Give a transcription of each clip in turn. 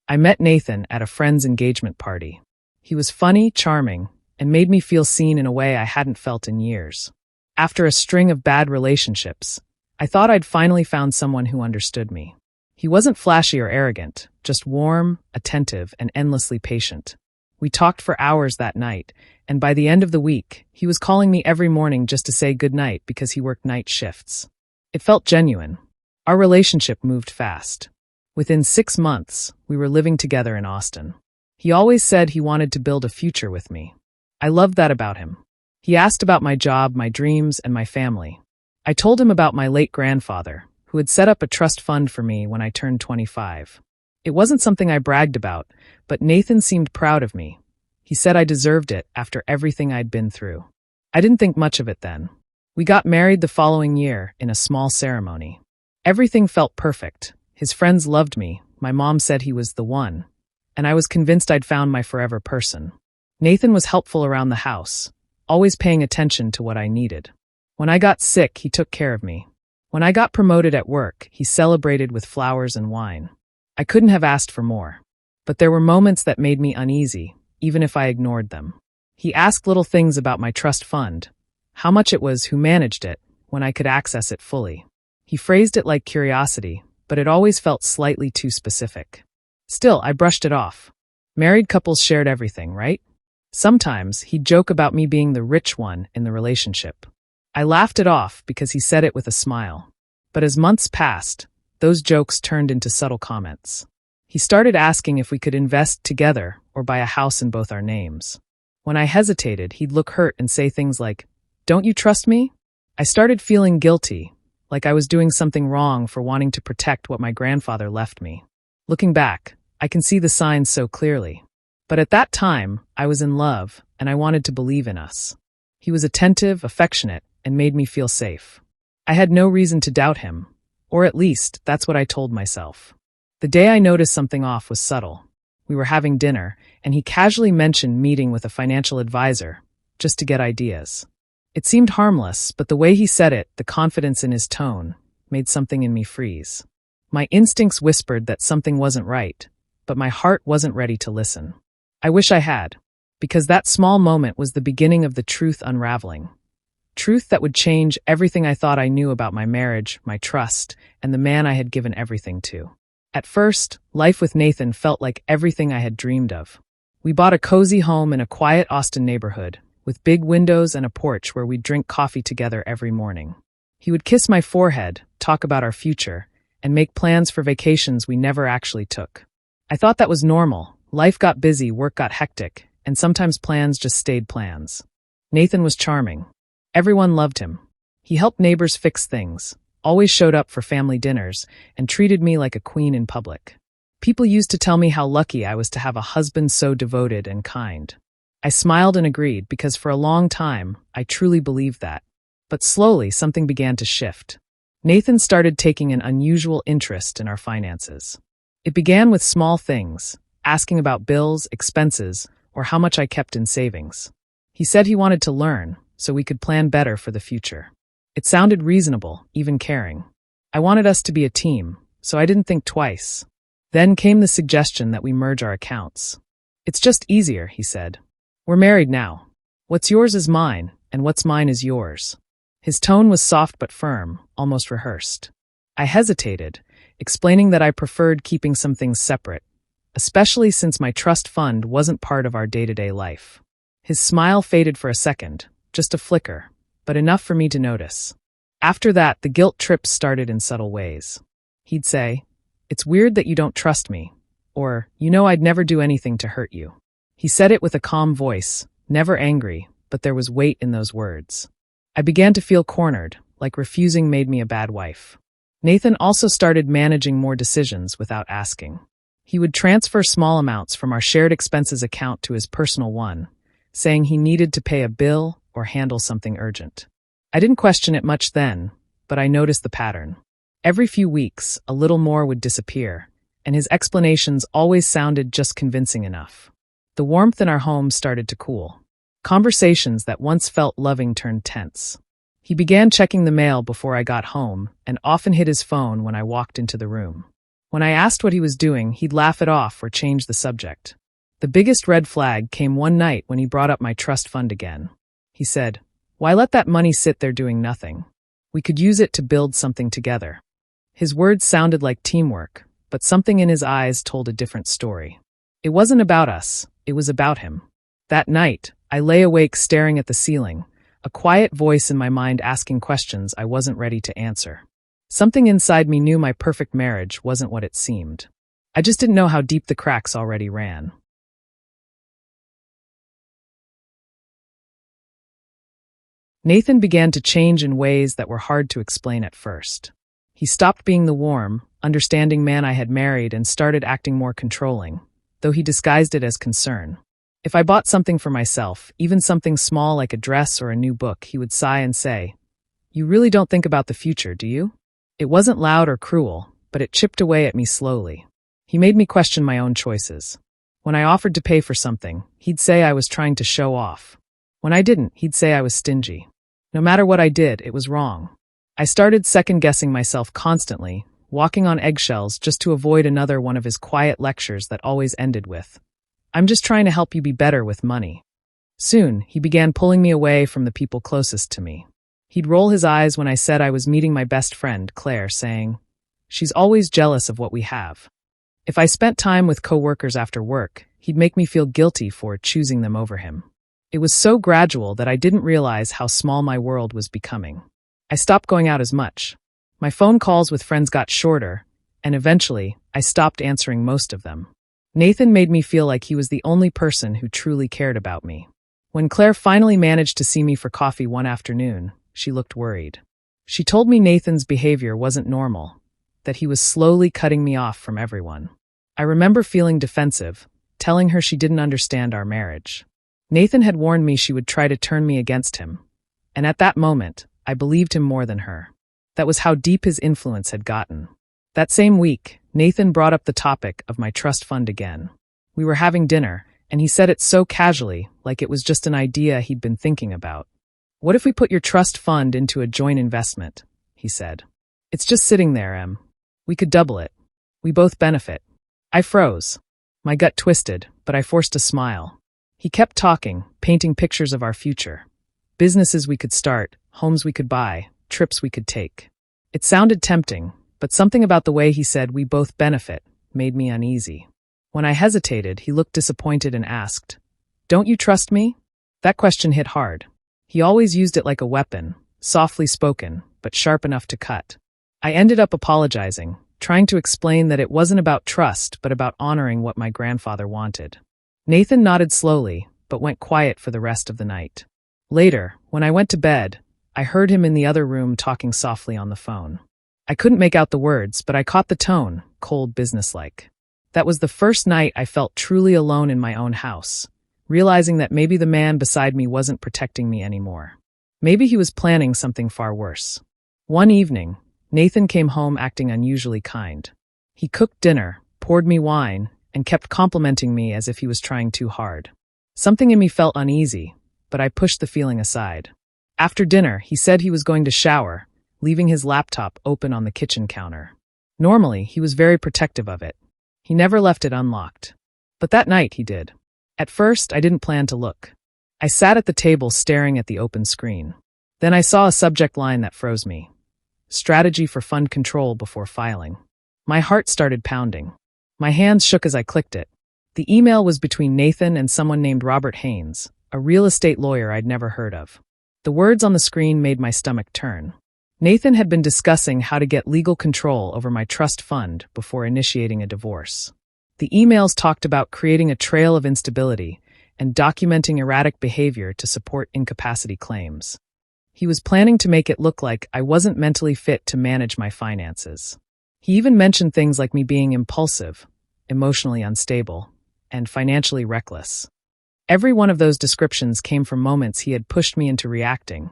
I met Nathan at a friend's engagement party. He was funny, charming, and made me feel seen in a way I hadn't felt in years. After a string of bad relationships, I thought I'd finally found someone who understood me. He wasn't flashy or arrogant, just warm, attentive, and endlessly patient. We talked for hours that night, and by the end of the week, he was calling me every morning just to say goodnight because he worked night shifts. It felt genuine. Our relationship moved fast. Within 6 months, we were living together in Austin. He always said he wanted to build a future with me. I loved that about him. He asked about my job, my dreams, and my family. I told him about my late grandfather, who had set up a trust fund for me when I turned 25. It wasn't something I bragged about, but Nathan seemed proud of me. He said I deserved it after everything I'd been through. I didn't think much of it then. We got married the following year in a small ceremony. Everything felt perfect. His friends loved me, my mom said he was the one, and I was convinced I'd found my forever person. Nathan was helpful around the house, always paying attention to what I needed. When I got sick, he took care of me. When I got promoted at work, he celebrated with flowers and wine. I couldn't have asked for more. But there were moments that made me uneasy, even if I ignored them. He asked little things about my trust fund, how much it was, who managed it, when I could access it fully. He phrased it like curiosity, but it always felt slightly too specific. Still, I brushed it off. Married couples shared everything, right? Sometimes he'd joke about me being the rich one in the relationship. I laughed it off because he said it with a smile. But as months passed, those jokes turned into subtle comments. He started asking if we could invest together or buy a house in both our names. When I hesitated, he'd look hurt and say things like, "Don't you trust me?" I started feeling guilty, like I was doing something wrong for wanting to protect what my grandfather left me. Looking back, I can see the signs so clearly. But at that time, I was in love, and I wanted to believe in us. He was attentive, affectionate, and made me feel safe. I had no reason to doubt him, or at least, that's what I told myself. The day I noticed something off was subtle. We were having dinner, and he casually mentioned meeting with a financial advisor, just to get ideas. It seemed harmless, but the way he said it, the confidence in his tone, made something in me freeze. My instincts whispered that something wasn't right, but my heart wasn't ready to listen. I wish I had, because that small moment was the beginning of the truth unraveling. Truth that would change everything I thought I knew about my marriage, my trust, and the man I had given everything to. At first, life with Nathan felt like everything I had dreamed of. We bought a cozy home in a quiet Austin neighborhood, with big windows and a porch where we'd drink coffee together every morning. He would kiss my forehead, talk about our future, and make plans for vacations we never actually took. I thought that was normal. Life got busy, work got hectic, and sometimes plans just stayed plans. Nathan was charming. Everyone loved him. He helped neighbors fix things, always showed up for family dinners, and treated me like a queen in public. People used to tell me how lucky I was to have a husband so devoted and kind. I smiled and agreed because for a long time, I truly believed that. But slowly, something began to shift. Nathan started taking an unusual interest in our finances. It began with small things, asking about bills, expenses, or how much I kept in savings. He said he wanted to learn, so we could plan better for the future. It sounded reasonable, even caring. I wanted us to be a team, so I didn't think twice. Then came the suggestion that we merge our accounts. "It's just easier," he said. "We're married now. What's yours is mine, and what's mine is yours." His tone was soft but firm, almost rehearsed. I hesitated, explaining that I preferred keeping some things separate, especially since my trust fund wasn't part of our day-to-day life. His smile faded for a second, just a flicker, but enough for me to notice. After that, the guilt trips started in subtle ways. He'd say, "It's weird that you don't trust me," or, "You know I'd never do anything to hurt you." He said it with a calm voice, never angry, but there was weight in those words. I began to feel cornered, like refusing made me a bad wife. Nathan also started managing more decisions without asking. He would transfer small amounts from our shared expenses account to his personal one, saying he needed to pay a bill or handle something urgent. I didn't question it much then, but I noticed the pattern. Every few weeks, a little more would disappear, and his explanations always sounded just convincing enough. The warmth in our home started to cool. Conversations that once felt loving turned tense. He began checking the mail before I got home and often hid his phone when I walked into the room. When I asked what he was doing, he'd laugh it off or change the subject. The biggest red flag came one night when he brought up my trust fund again. He said, "Why let that money sit there doing nothing? We could use it to build something together." His words sounded like teamwork, but something in his eyes told a different story. It wasn't about us, it was about him. That night, I lay awake staring at the ceiling, a quiet voice in my mind asking questions I wasn't ready to answer. Something inside me knew my perfect marriage wasn't what it seemed. I just didn't know how deep the cracks already ran. Nathan began to change in ways that were hard to explain at first. He stopped being the warm, understanding man I had married and started acting more controlling, though he disguised it as concern. If I bought something for myself, even something small like a dress or a new book, he would sigh and say, "You really don't think about the future, do you?" It wasn't loud or cruel, but it chipped away at me slowly. He made me question my own choices. When I offered to pay for something, he'd say I was trying to show off. When I didn't, he'd say I was stingy. No matter what I did, it was wrong. I started second-guessing myself constantly, walking on eggshells just to avoid another one of his quiet lectures that always ended with, "I'm just trying to help you be better with money." Soon, he began pulling me away from the people closest to me. He'd roll his eyes when I said I was meeting my best friend, Claire, saying, "She's always jealous of what we have." If I spent time with coworkers after work, he'd make me feel guilty for choosing them over him. It was so gradual that I didn't realize how small my world was becoming. I stopped going out as much. My phone calls with friends got shorter, and eventually, I stopped answering most of them. Nathan made me feel like he was the only person who truly cared about me. When Claire finally managed to see me for coffee one afternoon, she looked worried. She told me Nathan's behavior wasn't normal, that he was slowly cutting me off from everyone. I remember feeling defensive, telling her she didn't understand our marriage. Nathan had warned me she would try to turn me against him, and at that moment, I believed him more than her. That was how deep his influence had gotten. That same week, Nathan brought up the topic of my trust fund again. We were having dinner, and he said it so casually, like it was just an idea he'd been thinking about. "What if we put your trust fund into a joint investment?" he said. "It's just sitting there, Em. We could double it. We both benefit." I froze. My gut twisted, but I forced a smile. He kept talking, painting pictures of our future. Businesses we could start, homes we could buy, trips we could take. It sounded tempting, but something about the way he said "we both benefit" made me uneasy. When I hesitated, he looked disappointed and asked, "Don't you trust me?" That question hit hard. He always used it like a weapon, softly spoken, but sharp enough to cut. I ended up apologizing, trying to explain that it wasn't about trust, but about honoring what my grandfather wanted. Nathan nodded slowly, but went quiet for the rest of the night. Later, when I went to bed, I heard him in the other room talking softly on the phone. I couldn't make out the words, but I caught the tone, cold, businesslike. That was the first night I felt truly alone in my own house, realizing that maybe the man beside me wasn't protecting me anymore. Maybe he was planning something far worse. One evening, Nathan came home acting unusually kind. He cooked dinner, poured me wine, and kept complimenting me as if he was trying too hard. Something in me felt uneasy, but I pushed the feeling aside. After dinner, he said he was going to shower, leaving his laptop open on the kitchen counter. Normally, he was very protective of it. He never left it unlocked. But that night, he did. At first, I didn't plan to look. I sat at the table staring at the open screen. Then I saw a subject line that froze me. Strategy for fund control before filing. My heart started pounding. My hands shook as I clicked it. The email was between Nathan and someone named Robert Haynes, a real estate lawyer I'd never heard of. The words on the screen made my stomach turn. Nathan had been discussing how to get legal control over my trust fund before initiating a divorce. The emails talked about creating a trail of instability and documenting erratic behavior to support incapacity claims. He was planning to make it look like I wasn't mentally fit to manage my finances. He even mentioned things like me being impulsive, emotionally unstable, and financially reckless. Every one of those descriptions came from moments he had pushed me into reacting,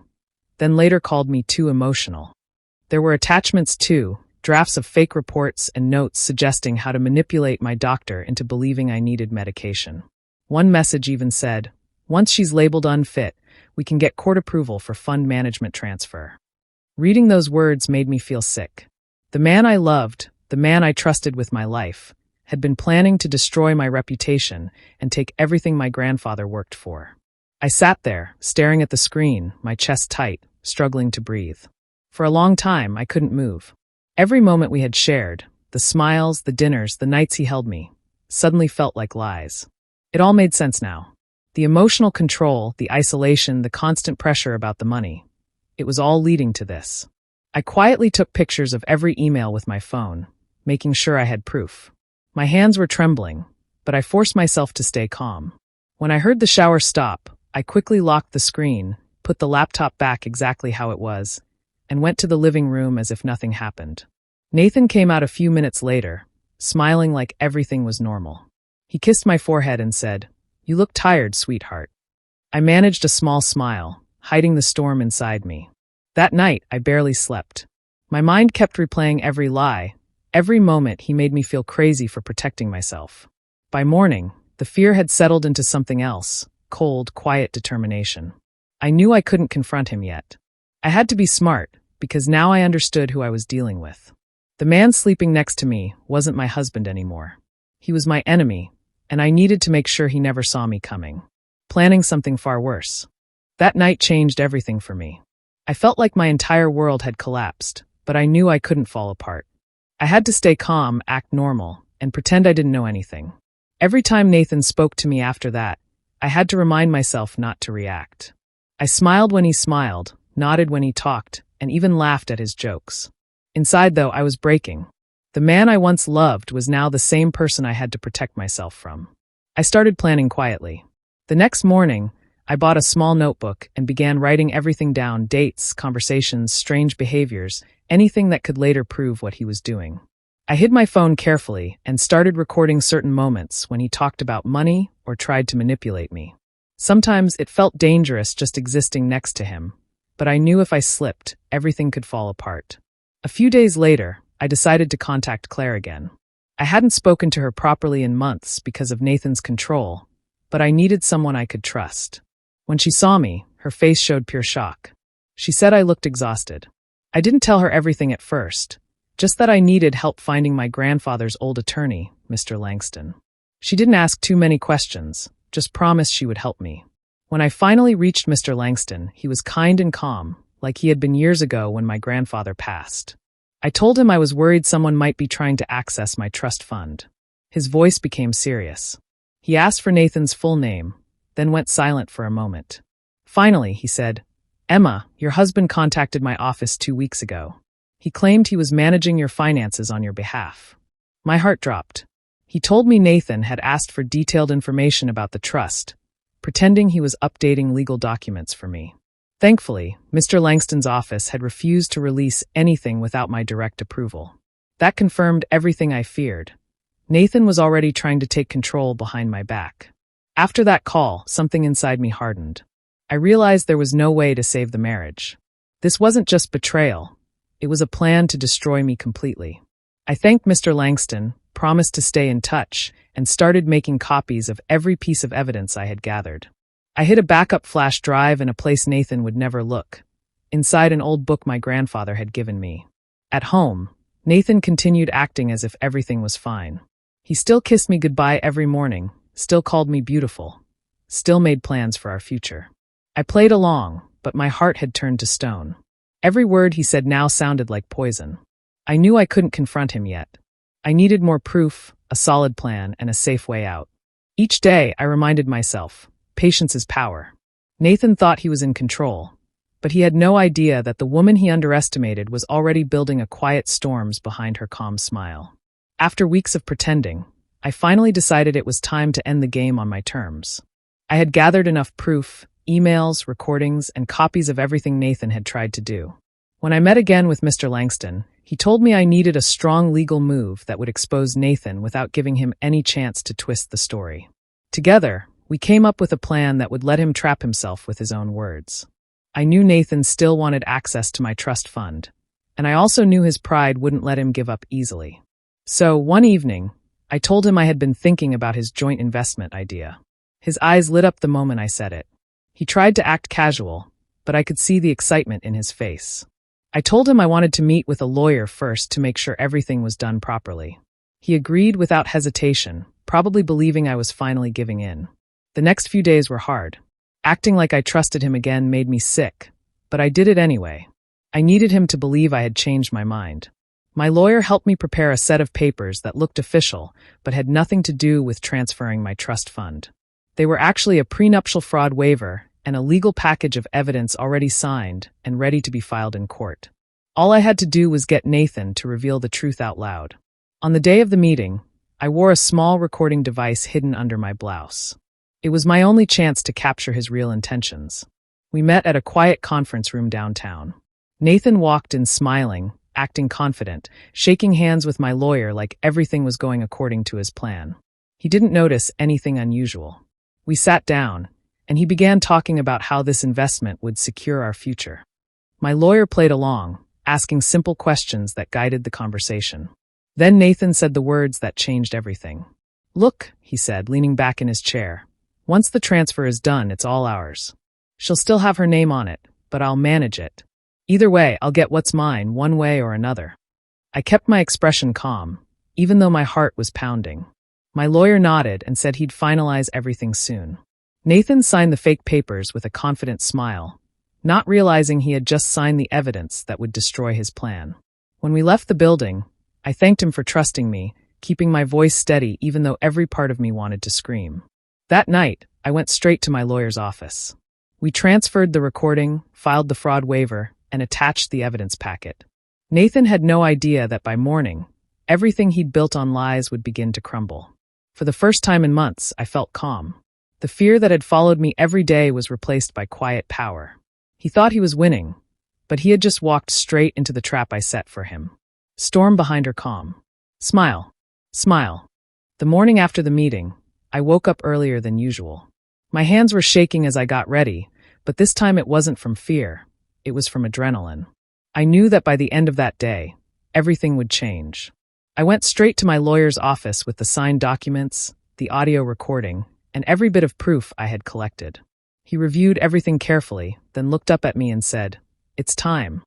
then later called me too emotional. There were attachments too, drafts of fake reports and notes suggesting how to manipulate my doctor into believing I needed medication. One message even said, "Once she's labeled unfit, we can get court approval for fund management transfer." Reading those words made me feel sick. The man I loved, the man I trusted with my life, had been planning to destroy my reputation and take everything my grandfather worked for. I sat there, staring at the screen, my chest tight, struggling to breathe. For a long time, I couldn't move. Every moment we had shared, the smiles, the dinners, the nights he held me, suddenly felt like lies. It all made sense now. The emotional control, the isolation, the constant pressure about the money. It was all leading to this. I quietly took pictures of every email with my phone, making sure I had proof. My hands were trembling, but I forced myself to stay calm. When I heard the shower stop, I quickly locked the screen, put the laptop back exactly how it was, and went to the living room as if nothing happened. Nathan came out a few minutes later, smiling like everything was normal. He kissed my forehead and said, "You look tired, sweetheart." I managed a small smile, hiding the storm inside me. That night, I barely slept. My mind kept replaying every lie. Every moment he made me feel crazy for protecting myself. By morning, the fear had settled into something else, cold, quiet determination. I knew I couldn't confront him yet. I had to be smart, because now I understood who I was dealing with. The man sleeping next to me wasn't my husband anymore. He was my enemy, and I needed to make sure he never saw me coming, planning something far worse. That night changed everything for me. I felt like my entire world had collapsed, but I knew I couldn't fall apart. I had to stay calm, act normal, and pretend I didn't know anything. Every time Nathan spoke to me after that, I had to remind myself not to react. I smiled when he smiled, nodded when he talked, and even laughed at his jokes. Inside, though, I was breaking. The man I once loved was now the same person I had to protect myself from. I started planning quietly. The next morning, I bought a small notebook and began writing everything down: dates, conversations, strange behaviors, anything that could later prove what he was doing. I hid my phone carefully and started recording certain moments when he talked about money or tried to manipulate me. Sometimes it felt dangerous just existing next to him, but I knew if I slipped, everything could fall apart. A few days later, I decided to contact Claire again. I hadn't spoken to her properly in months because of Nathan's control, but I needed someone I could trust. When she saw me, her face showed pure shock. She said I looked exhausted. I didn't tell her everything at first, just that I needed help finding my grandfather's old attorney, Mr. Langston. She didn't ask too many questions, just promised she would help me. When I finally reached Mr. Langston, he was kind and calm, like he had been years ago when my grandfather passed. I told him I was worried someone might be trying to access my trust fund. His voice became serious. He asked for Nathan's full name, then went silent for a moment. Finally, he said, "Emma, your husband contacted my office 2 weeks ago. He claimed he was managing your finances on your behalf." My heart dropped. He told me Nathan had asked for detailed information about the trust, pretending he was updating legal documents for me. Thankfully, Mr. Langston's office had refused to release anything without my direct approval. That confirmed everything I feared. Nathan was already trying to take control behind my back. After that call, something inside me hardened. I realized there was no way to save the marriage. This wasn't just betrayal. It was a plan to destroy me completely. I thanked Mr. Langston, promised to stay in touch, and started making copies of every piece of evidence I had gathered. I hid a backup flash drive in a place Nathan would never look, inside an old book my grandfather had given me. At home, Nathan continued acting as if everything was fine. He still kissed me goodbye every morning, still called me beautiful, still made plans for our future. I played along, but my heart had turned to stone. Every word he said now sounded like poison. I knew I couldn't confront him yet. I needed more proof, a solid plan, and a safe way out. Each day, I reminded myself, patience is power. Nathan thought he was in control, but he had no idea that the woman he underestimated was already building a quiet storms behind her calm smile. After weeks of pretending, I finally decided it was time to end the game on my terms. I had gathered enough proof, emails, recordings, and copies of everything Nathan had tried to do. When I met again with Mr. Langston, he told me I needed a strong legal move that would expose Nathan without giving him any chance to twist the story. Together, we came up with a plan that would let him trap himself with his own words. I knew Nathan still wanted access to my trust fund, and I also knew his pride wouldn't let him give up easily. So, one evening, I told him I had been thinking about his joint investment idea. His eyes lit up the moment I said it. He tried to act casual, but I could see the excitement in his face. I told him I wanted to meet with a lawyer first to make sure everything was done properly. He agreed without hesitation, probably believing I was finally giving in. The next few days were hard. Acting like I trusted him again made me sick, but I did it anyway. I needed him to believe I had changed my mind. My lawyer helped me prepare a set of papers that looked official, but had nothing to do with transferring my trust fund. They were actually a prenuptial fraud waiver and a legal package of evidence already signed and ready to be filed in court. All I had to do was get Nathan to reveal the truth out loud. On the day of the meeting, I wore a small recording device hidden under my blouse. It was my only chance to capture his real intentions. We met at a quiet conference room downtown. Nathan walked in smiling, acting confident, shaking hands with my lawyer like everything was going according to his plan. He didn't notice anything unusual. We sat down, and he began talking about how this investment would secure our future. My lawyer played along, asking simple questions that guided the conversation. Then Nathan said the words that changed everything. "Look," he said, leaning back in his chair. "Once the transfer is done, it's all ours. She'll still have her name on it, but I'll manage it. Either way, I'll get what's mine, one way or another." I kept my expression calm, even though my heart was pounding. My lawyer nodded and said he'd finalize everything soon. Nathan signed the fake papers with a confident smile, not realizing he had just signed the evidence that would destroy his plan. When we left the building, I thanked him for trusting me, keeping my voice steady even though every part of me wanted to scream. That night, I went straight to my lawyer's office. We transferred the recording, filed the fraud waiver, and attached the evidence packet. Nathan had no idea that by morning, everything he'd built on lies would begin to crumble. For the first time in months, I felt calm. The fear that had followed me every day was replaced by quiet power. He thought he was winning, but he had just walked straight into the trap I set for him. Storm behind her calm. Smile. Smile. The morning after the meeting, I woke up earlier than usual. My hands were shaking as I got ready, but this time it wasn't from fear. It was from adrenaline. I knew that by the end of that day, everything would change. I went straight to my lawyer's office with the signed documents, the audio recording, and every bit of proof I had collected. He reviewed everything carefully, then looked up at me and said, "It's time."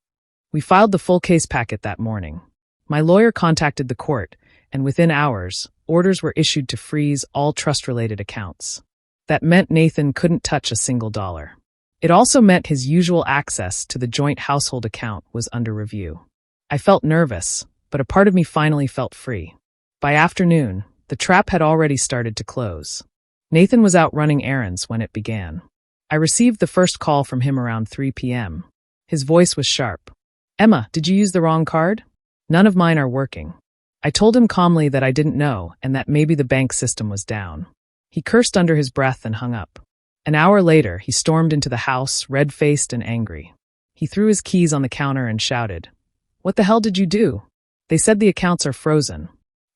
We filed the full case packet that morning. My lawyer contacted the court, and within hours, orders were issued to freeze all trust-related accounts. That meant Nathan couldn't touch a single dollar. It also meant his usual access to the joint household account was under review. I felt nervous, but a part of me finally felt free. By afternoon, the trap had already started to close. Nathan was out running errands when it began. I received the first call from him around 3 p.m. His voice was sharp. "Emma, did you use the wrong card? None of mine are working." I told him calmly that I didn't know and that maybe the bank system was down. He cursed under his breath and hung up. An hour later, he stormed into the house, red-faced and angry. He threw his keys on the counter and shouted, "What the hell did you do? They said the accounts are frozen."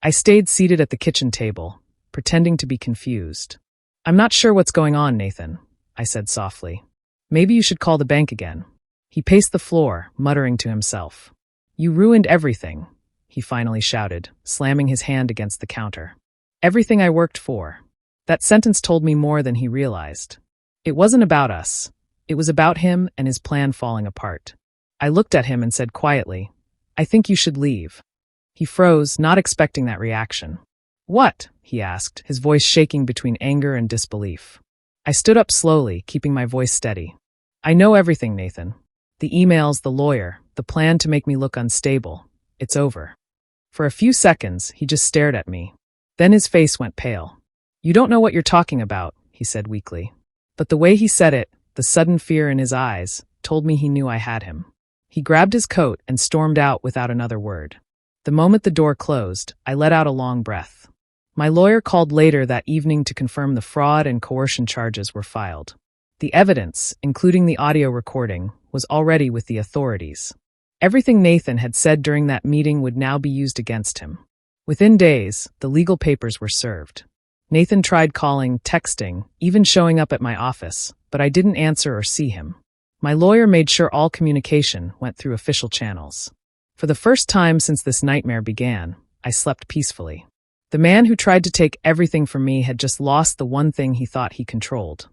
I stayed seated at the kitchen table, pretending to be confused. "I'm not sure what's going on, Nathan," I said softly. "Maybe you should call the bank again." He paced the floor, muttering to himself. "You ruined everything," he finally shouted, slamming his hand against the counter. "Everything I worked for." That sentence told me more than he realized. It wasn't about us. It was about him and his plan falling apart. I looked at him and said quietly, "I think you should leave." He froze, not expecting that reaction. "What?" he asked, his voice shaking between anger and disbelief. I stood up slowly, keeping my voice steady. "I know everything, Nathan. The emails, the lawyer, the plan to make me look unstable. It's over." For a few seconds, he just stared at me. Then his face went pale. "You don't know what you're talking about," he said weakly. But the way he said it, the sudden fear in his eyes, told me he knew I had him. He grabbed his coat and stormed out without another word. The moment the door closed, I let out a long breath. My lawyer called later that evening to confirm the fraud and coercion charges were filed. The evidence, including the audio recording, was already with the authorities. Everything Nathan had said during that meeting would now be used against him. Within days, the legal papers were served. Nathan tried calling, texting, even showing up at my office, but I didn't answer or see him. My lawyer made sure all communication went through official channels. For the first time since this nightmare began, I slept peacefully. The man who tried to take everything from me had just lost the one thing he thought he controlled: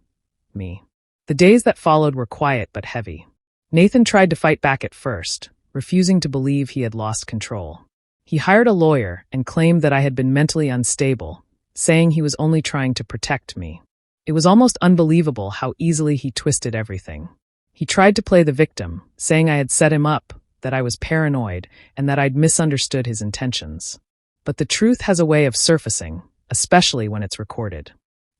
me. The days that followed were quiet but heavy. Nathan tried to fight back at first, refusing to believe he had lost control. He hired a lawyer and claimed that I had been mentally unstable, saying he was only trying to protect me. It was almost unbelievable how easily he twisted everything. He tried to play the victim, saying I had set him up, that I was paranoid, and that I'd misunderstood his intentions. But the truth has a way of surfacing, especially when it's recorded.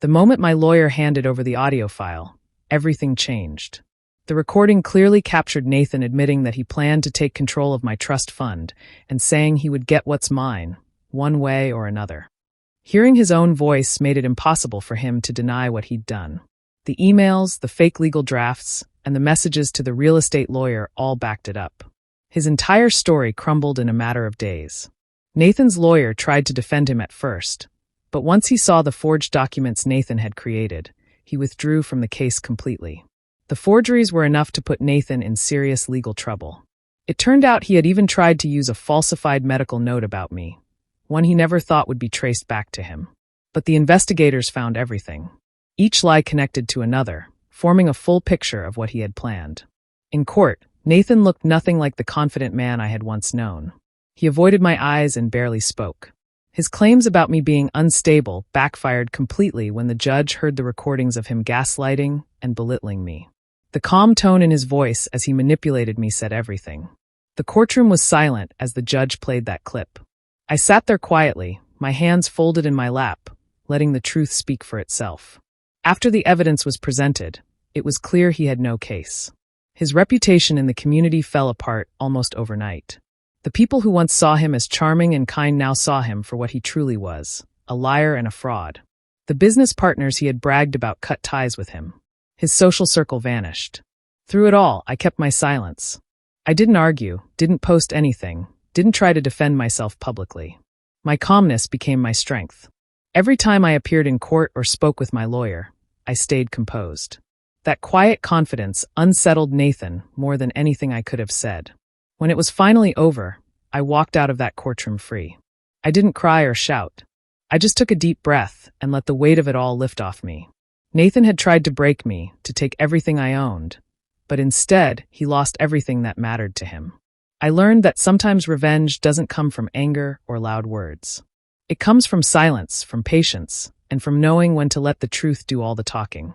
The moment my lawyer handed over the audio file, everything changed. The recording clearly captured Nathan admitting that he planned to take control of my trust fund and saying he would get what's mine, one way or another. Hearing his own voice made it impossible for him to deny what he'd done. The emails, the fake legal drafts, and the messages to the real estate lawyer all backed it up. His entire story crumbled in a matter of days. Nathan's lawyer tried to defend him at first, but once he saw the forged documents Nathan had created, he withdrew from the case completely. The forgeries were enough to put Nathan in serious legal trouble. It turned out he had even tried to use a falsified medical note about me, one he never thought would be traced back to him. But the investigators found everything. Each lie connected to another, forming a full picture of what he had planned. In court, Nathan looked nothing like the confident man I had once known. He avoided my eyes and barely spoke. His claims about me being unstable backfired completely when the judge heard the recordings of him gaslighting and belittling me. The calm tone in his voice as he manipulated me said everything. The courtroom was silent as the judge played that clip. I sat there quietly, my hands folded in my lap, letting the truth speak for itself. After the evidence was presented, it was clear he had no case. His reputation in the community fell apart almost overnight. The people who once saw him as charming and kind now saw him for what he truly was, a liar and a fraud. The business partners he had bragged about cut ties with him. His social circle vanished. Through it all, I kept my silence. I didn't argue, didn't post anything, didn't try to defend myself publicly. My calmness became my strength. Every time I appeared in court or spoke with my lawyer, I stayed composed. That quiet confidence unsettled Nathan more than anything I could have said. When it was finally over, I walked out of that courtroom free. I didn't cry or shout. I just took a deep breath and let the weight of it all lift off me. Nathan had tried to break me, to take everything I owned, but instead, he lost everything that mattered to him. I learned that sometimes revenge doesn't come from anger or loud words. It comes from silence, from patience, and from knowing when to let the truth do all the talking.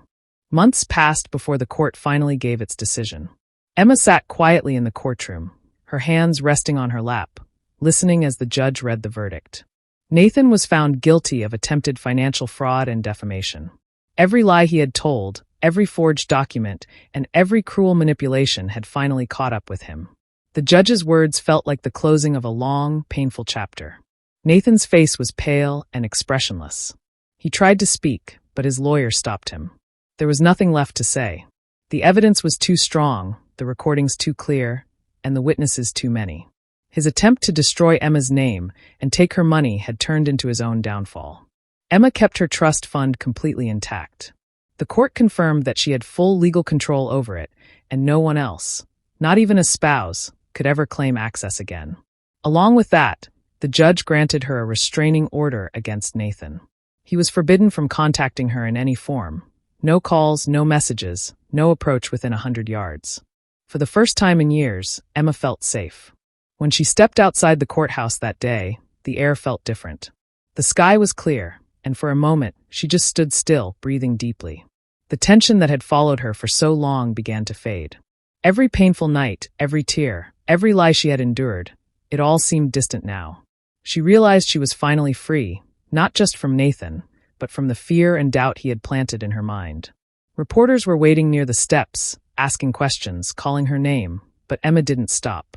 Months passed before the court finally gave its decision. Emma sat quietly in the courtroom, her hands resting on her lap, listening as the judge read the verdict. Nathan was found guilty of attempted financial fraud and defamation. Every lie he had told, every forged document, and every cruel manipulation had finally caught up with him. The judge's words felt like the closing of a long, painful chapter. Nathan's face was pale and expressionless. He tried to speak, but his lawyer stopped him. There was nothing left to say. The evidence was too strong, the recordings too clear, and the witnesses too many. His attempt to destroy Emma's name and take her money had turned into his own downfall. Emma kept her trust fund completely intact. The court confirmed that she had full legal control over it, and no one else, not even a spouse, could ever claim access again. Along with that, the judge granted her a restraining order against Nathan. He was forbidden from contacting her in any form. No calls, no messages, no approach within 100 yards. For the first time in years, Emma felt safe. When she stepped outside the courthouse that day, the air felt different. The sky was clear, and for a moment, she just stood still, breathing deeply. The tension that had followed her for so long began to fade. Every painful night, every tear, every lie she had endured, it all seemed distant now. She realized she was finally free, not just from Nathan, but from the fear and doubt he had planted in her mind. Reporters were waiting near the steps, asking questions, calling her name, but Emma didn't stop.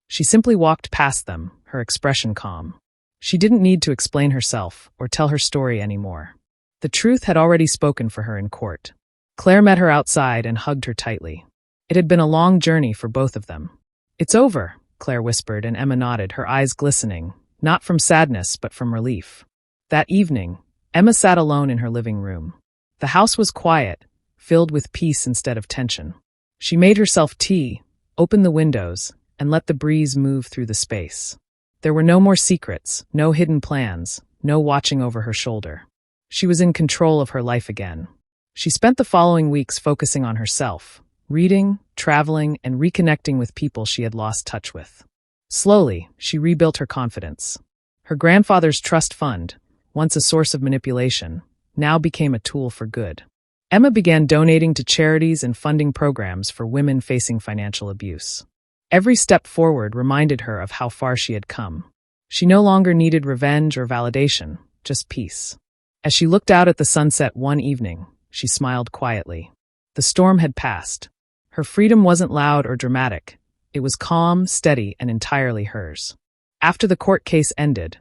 She simply walked past them, her expression calm. She didn't need to explain herself or tell her story anymore. The truth had already spoken for her in court. Claire met her outside and hugged her tightly. It had been a long journey for both of them. "It's over," Claire whispered, and Emma nodded, her eyes glistening, not from sadness but from relief. That evening, Emma sat alone in her living room. The house was quiet, filled with peace instead of tension. She made herself tea, opened the windows, and let the breeze move through the space. There were no more secrets, no hidden plans, no watching over her shoulder. She was in control of her life again. She spent the following weeks focusing on herself, reading, traveling, and reconnecting with people she had lost touch with. Slowly, she rebuilt her confidence. Her grandfather's trust fund, once a source of manipulation, now became a tool for good. Emma began donating to charities and funding programs for women facing financial abuse. Every step forward reminded her of how far she had come. She no longer needed revenge or validation, just peace. As she looked out at the sunset one evening, she smiled quietly. The storm had passed. Her freedom wasn't loud or dramatic. It was calm, steady, and entirely hers. After the court case ended,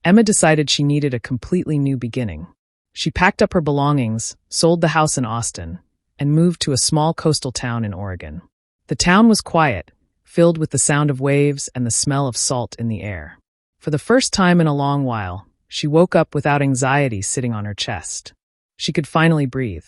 Emma decided she needed a completely new beginning. She packed up her belongings, sold the house in Austin, and moved to a small coastal town in Oregon. The town was quiet, filled with the sound of waves and the smell of salt in the air. For the first time in a long while, she woke up without anxiety sitting on her chest. She could finally breathe.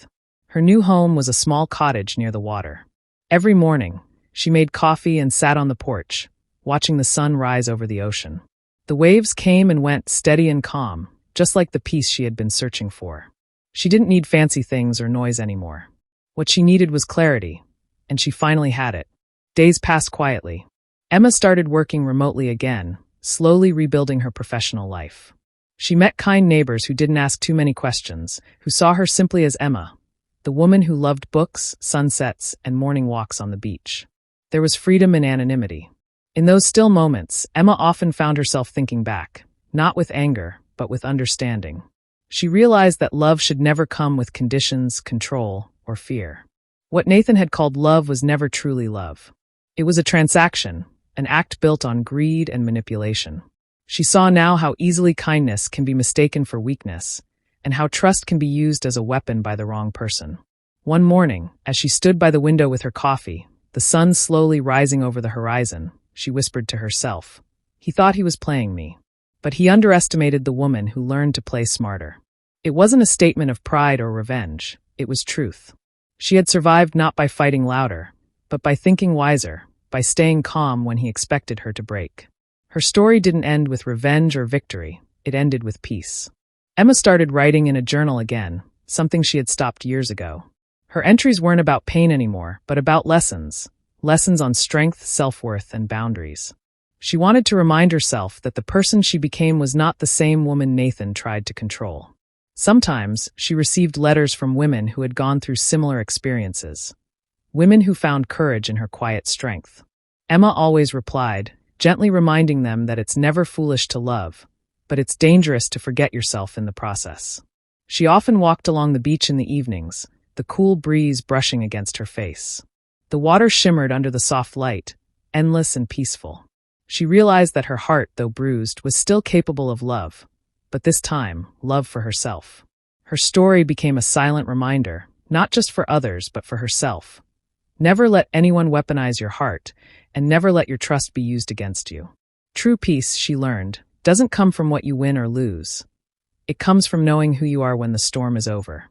Her new home was a small cottage near the water. Every morning, she made coffee and sat on the porch, watching the sun rise over the ocean. The waves came and went steady and calm, just like the peace she had been searching for. She didn't need fancy things or noise anymore. What she needed was clarity, and she finally had it. Days passed quietly. Emma started working remotely again, slowly rebuilding her professional life. She met kind neighbors who didn't ask too many questions, who saw her simply as Emma, the woman who loved books, sunsets, and morning walks on the beach. There was freedom in anonymity. In those still moments, Emma often found herself thinking back, not with anger, but with understanding. She realized that love should never come with conditions, control, or fear. What Nathan had called love was never truly love. It was a transaction, an act built on greed and manipulation. She saw now how easily kindness can be mistaken for weakness, and how trust can be used as a weapon by the wrong person. One morning, as she stood by the window with her coffee, the sun slowly rising over the horizon, she whispered to herself, "He thought he was playing me." But he underestimated the woman who learned to play smarter. It wasn't a statement of pride or revenge, it was truth. She had survived not by fighting louder, but by thinking wiser, by staying calm when he expected her to break. Her story didn't end with revenge or victory, it ended with peace. Emma started writing in a journal again, something she had stopped years ago. Her entries weren't about pain anymore, but about lessons on strength, self-worth, and boundaries. She wanted to remind herself that the person she became was not the same woman Nathan tried to control. Sometimes she received letters from women who had gone through similar experiences, women who found courage in her quiet strength. Emma always replied, gently reminding them that it's never foolish to love, but it's dangerous to forget yourself in the process. She often walked along the beach in the evenings, the cool breeze brushing against her face. The water shimmered under the soft light, endless and peaceful. She realized that her heart, though bruised, was still capable of love, but this time, love for herself. Her story became a silent reminder, not just for others, but for herself. Never let anyone weaponize your heart, and never let your trust be used against you. True peace, she learned, doesn't come from what you win or lose. It comes from knowing who you are when the storm is over.